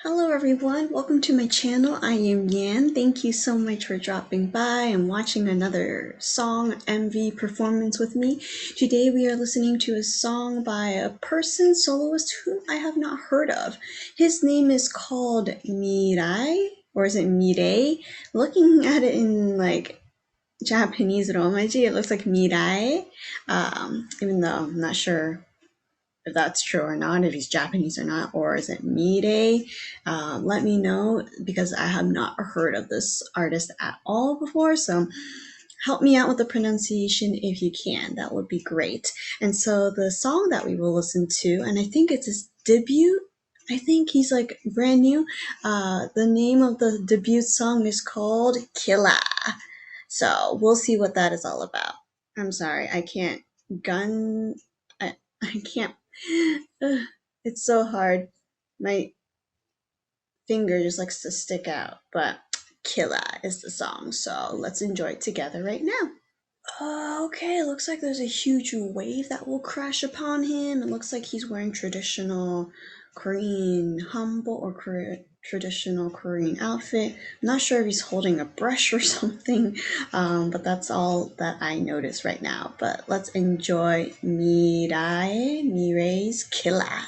Hello everyone, welcome to my channel. I am Yan. Thank you so much for dropping by and watching another song MV performance with me. Today we are listening to a song by a soloist whom I have not heard of. His name is called MIRAE, or is it MIRAE? Looking at it in like Japanese romaji, it looks like MIRAE, even though I'm not sure if that's true or not, if he's Japanese or not, or is it MIRAE? Let me know, because I have not heard of this artist at all before, so help me out with the pronunciation if you can. That would be great. And so the song that we will listen to, and I think it's his debut, I think he's like brand new. The name of the debut song is called Killa. So we'll see what that is all about. I'm sorry, I can't I can't. It's so hard. My finger just likes to stick out, but Killa is the song, so let's enjoy it together right now. Okay, it looks like there's a huge wave that will crash upon him. It looks like he's wearing traditional Korean hanbok or traditional Korean outfit. I'm not sure if he's holding a brush or something, but that's all that I notice right now. But let's enjoy MIRAE's Killa.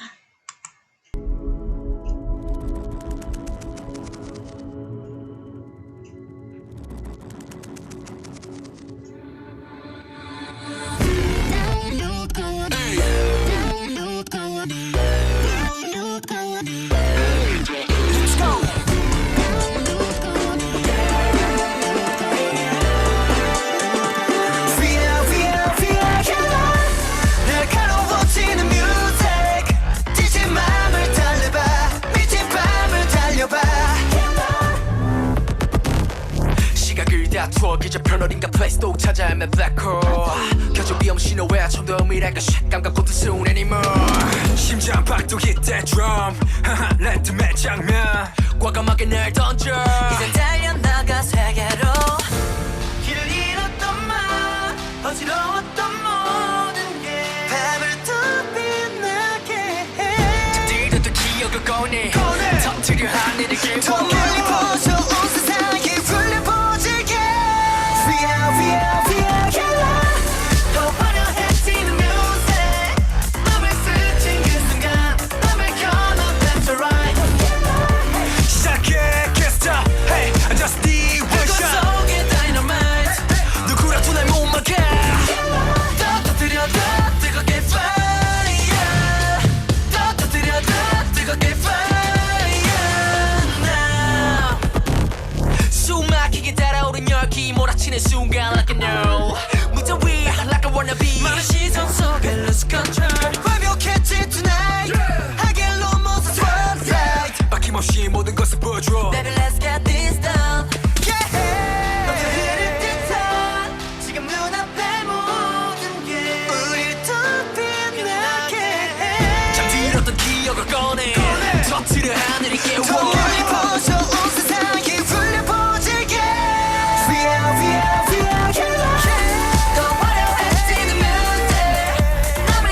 추억이자 편어린 place 또 찾아 헤매 black hole 켜져 비염 신호에 처음도 미래가 색감과 고통 soon anymore 심장 박동이 때 drum 랜덤의 장면 과감하게 날 던져 이젠 달려나가 세계로 길을 잃었던 맘 어지러웠던 모든 게 밤을 더 빛나게 해 잠들었던 기억을 꺼내 터뜨려 하늘을 깨워 더 멀리 퍼져 온 세상이 울려보질게 몰아치는 순간 like I know 무더위 like I wanna be 많은 시선 속에 lose control 완벽했지 tonight 하길로 모습 spotlight 막힘없이 모든 것을 보여줘 Baby let's get this done yeah 너도 흐를 듯한 지금 눈앞의 모든 게 우릴 더 빛나게 해 잠들었던 기억을 꺼내 터뜨려 하늘이 깨워 더 멀리 퍼져 온 세상이 울려보질게 We are killer. 더 화려해지는 music 너무리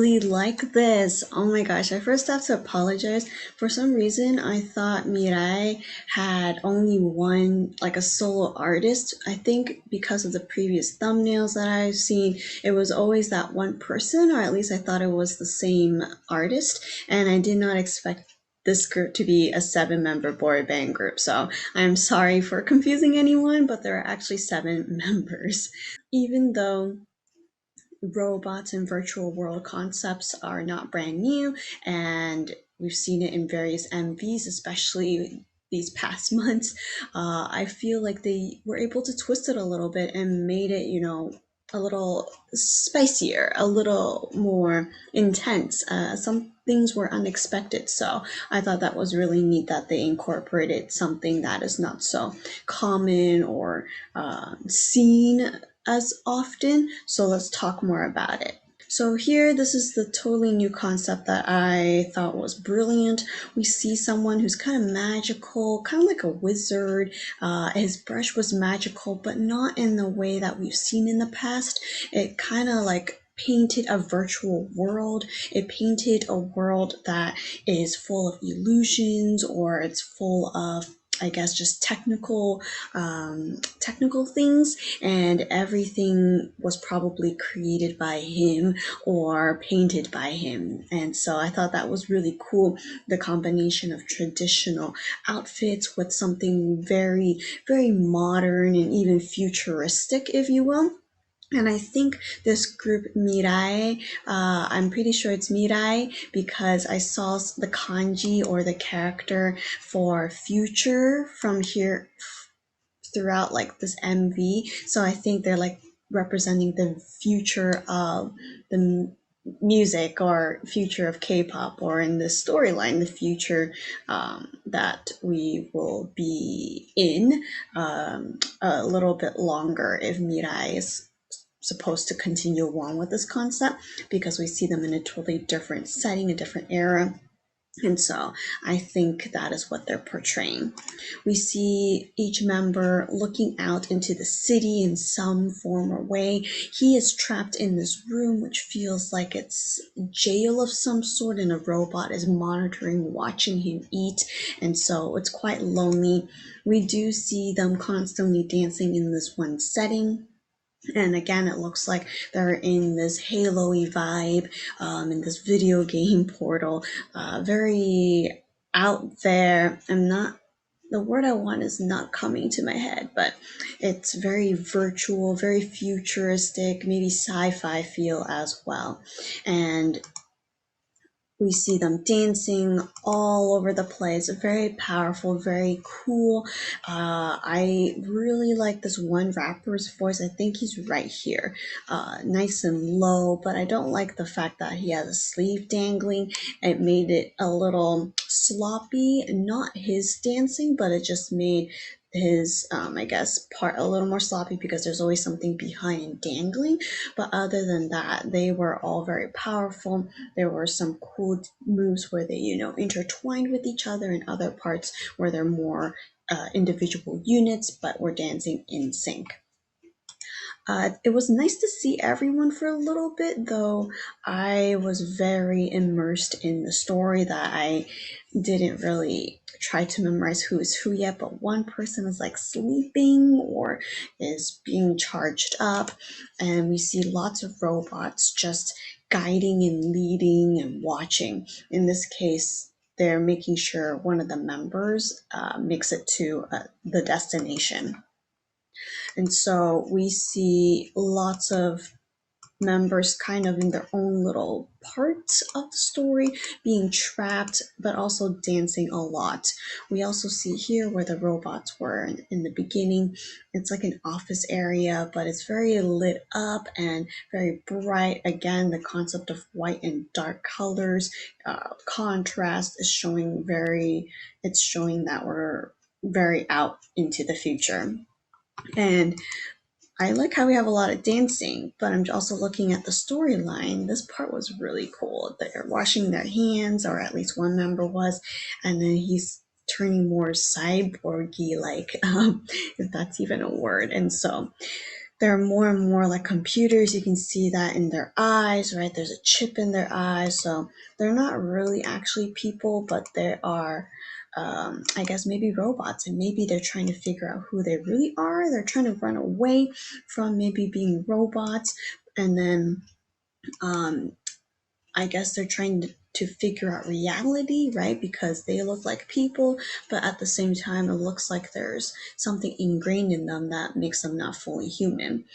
really like this. Oh my gosh, I first have to apologize. For some reason, I thought MIRAE had only one, like a solo artist. I think because of the previous thumbnails that I've seen, it was always that one person, or at least I thought it was the same artist, and I did not expect this group to be a 7-member boy band group. So I'm sorry for confusing anyone, but there are actually 7 members. Even though robots and virtual world concepts are not brand new, and we've seen it in various MVs, especially these past months. I feel like they were able to twist it a little bit and made it, a little spicier, a little more intense. Some things were unexpected, so I thought that was really neat that they incorporated something that is not so common or seen as often. So let's talk more about it. So here, this is the totally new concept that I thought was brilliant. We see someone who's kind of magical, kind of like a wizard. His brush was magical, but not in the way that we've seen in the past. It kind of like painted a virtual world. It painted a world that is full of illusions, or it's full of, I guess, just technical things, and everything was probably created by him or painted by him. And so I thought that was really cool, the combination of traditional outfits with something very, very modern and even futuristic, if you will. And I think this group MIRAE, I'm pretty sure it's MIRAE because I saw the kanji or the character for future from here throughout like this MV. So I think they're like representing the future of the music or future of K-pop, or in the storyline, the future that we will be in a little bit longer if Mirai is supposed to continue on with this concept, because we see them in a totally different setting, a different era. And so I think that is what they're portraying. We see each member looking out into the city in some form or way. He is trapped in this room, which feels like it's jail of some sort, and a robot is monitoring, watching him eat. And so it's quite lonely. We do see them constantly dancing in this one setting. And again, it looks like they're in this Halo-y vibe, in this video game portal, very out there. The word I want is not coming to my head, but it's very virtual, very futuristic, maybe sci-fi feel as well. And we see them dancing all over the place. Very powerful, very cool. I really like this one rapper's voice. I think he's right here. Nice and low, but I don't like the fact that he has a sleeve dangling. It made it a little sloppy. Not his dancing, but it just made his I guess part a little more sloppy, because there's always something behind dangling. But other than that, they were all very powerful. There were some cool moves where they intertwined with each other, and other parts where they're more individual units but were dancing in sync. It was nice to see everyone for a little bit, though I was very immersed in the story that I didn't really try to memorize who is who yet, but one person is like sleeping or is being charged up, and we see lots of robots just guiding and leading and watching. In this case, they're making sure one of the members makes it to the destination. And so we see lots of members kind of in their own little parts of the story, being trapped, but also dancing a lot. We also see here where the robots were in the beginning. It's like an office area, but it's very lit up and very bright. Again, the concept of white and dark colors, contrast is showing it's showing that we're very out into the future. And I like how we have a lot of dancing, but I'm also looking at the storyline. This part was really cool. They're washing their hands, or at least one member was, and then he's turning more cyborgy like, if that's even a word. And so they're more and more like computers. You can see that in their eyes, right? There's a chip in their eyes. So they're not really actually people, but they are, I guess, maybe robots. And maybe they're trying to figure out who they really are. They're trying to run away from maybe being robots. And then I guess they're trying to figure out reality, right? Because they look like people, but at the same time, it looks like there's something ingrained in them that makes them not fully human.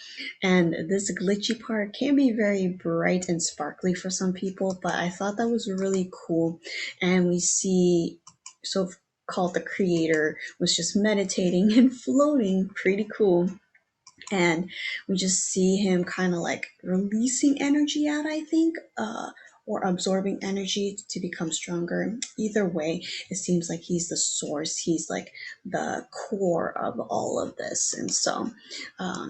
And this glitchy part can be very bright and sparkly for some people, but I thought that was really cool. And we see, so called the creator was just meditating and floating, pretty cool. And we just see him kind of like releasing energy out, I think, or absorbing energy to become stronger. Either way, it seems like he's the source. He's like the core of all of this. And so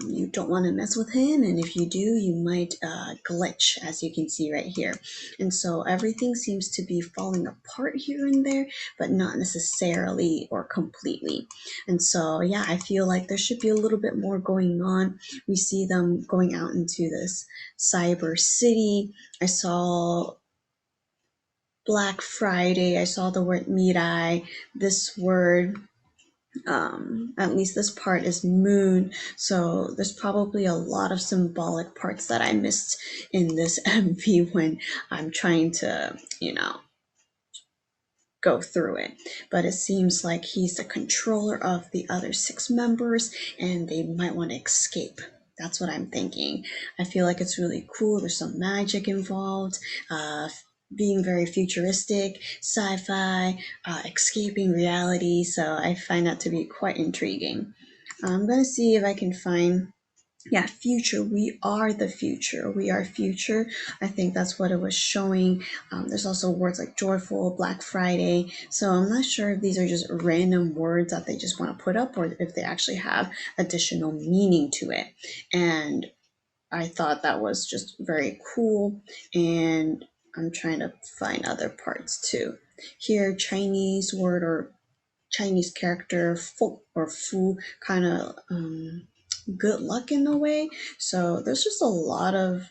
you don't want to mess with him. And if you do, you might glitch, as you can see right here. And so everything seems to be falling apart here and there, but not necessarily or completely. And so, yeah, I feel like there should be a little bit more going on. We see them going out into this cyber city. I saw Black Friday. I saw the word MIRAE. This word, at least this part, is moon. So there's probably a lot of symbolic parts that I missed in this MV when I'm trying to, go through it. But it seems like he's the controller of the other six members and they might want to escape. That's what I'm thinking. I feel like it's really cool. There's some magic involved, being very futuristic, sci-fi, escaping reality. So I find that to be quite intriguing. I'm going to see if I can find, yeah, future. We are the future. We are future. I think that's what it was showing. There's also words like joyful, Black Friday. So I'm not sure if these are just random words that they just want to put up or if they actually have additional meaning to it. And I thought that was just very cool. And I'm trying to find other parts too. Here, Chinese word or Chinese character, fu or fu, kind of good luck in a way. So there's just a lot of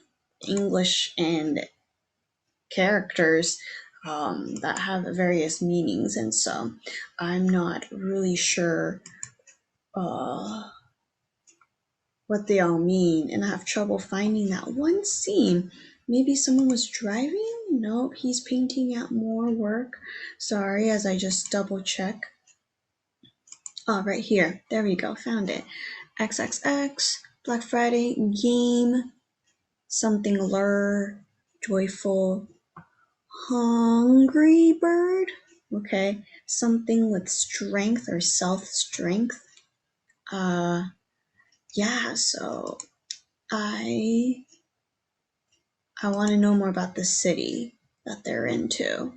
English and characters that have various meanings, and so I'm not really sure uh, what they all mean, and I have trouble finding that one scene. Maybe someone was driving? Nope, he's painting out more work. Sorry, as I just double check. Oh, right here. There we go. Found it. XXX, Black Friday, game, something lure, joyful, hungry bird. Okay, something with strength or self strength. Uh, yeah. So I I want to know more about the city that they're into.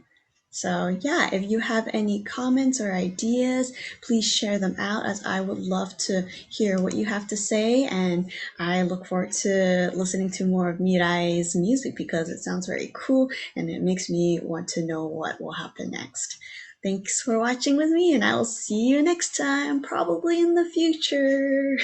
So, yeah, if you have any comments or ideas, please share them out as I would love to hear what you have to say. And I look forward to listening to more of Mirai's music because it sounds very cool and it makes me want to know what will happen next. Thanks for watching with me, and I will see you next time, probably in the future.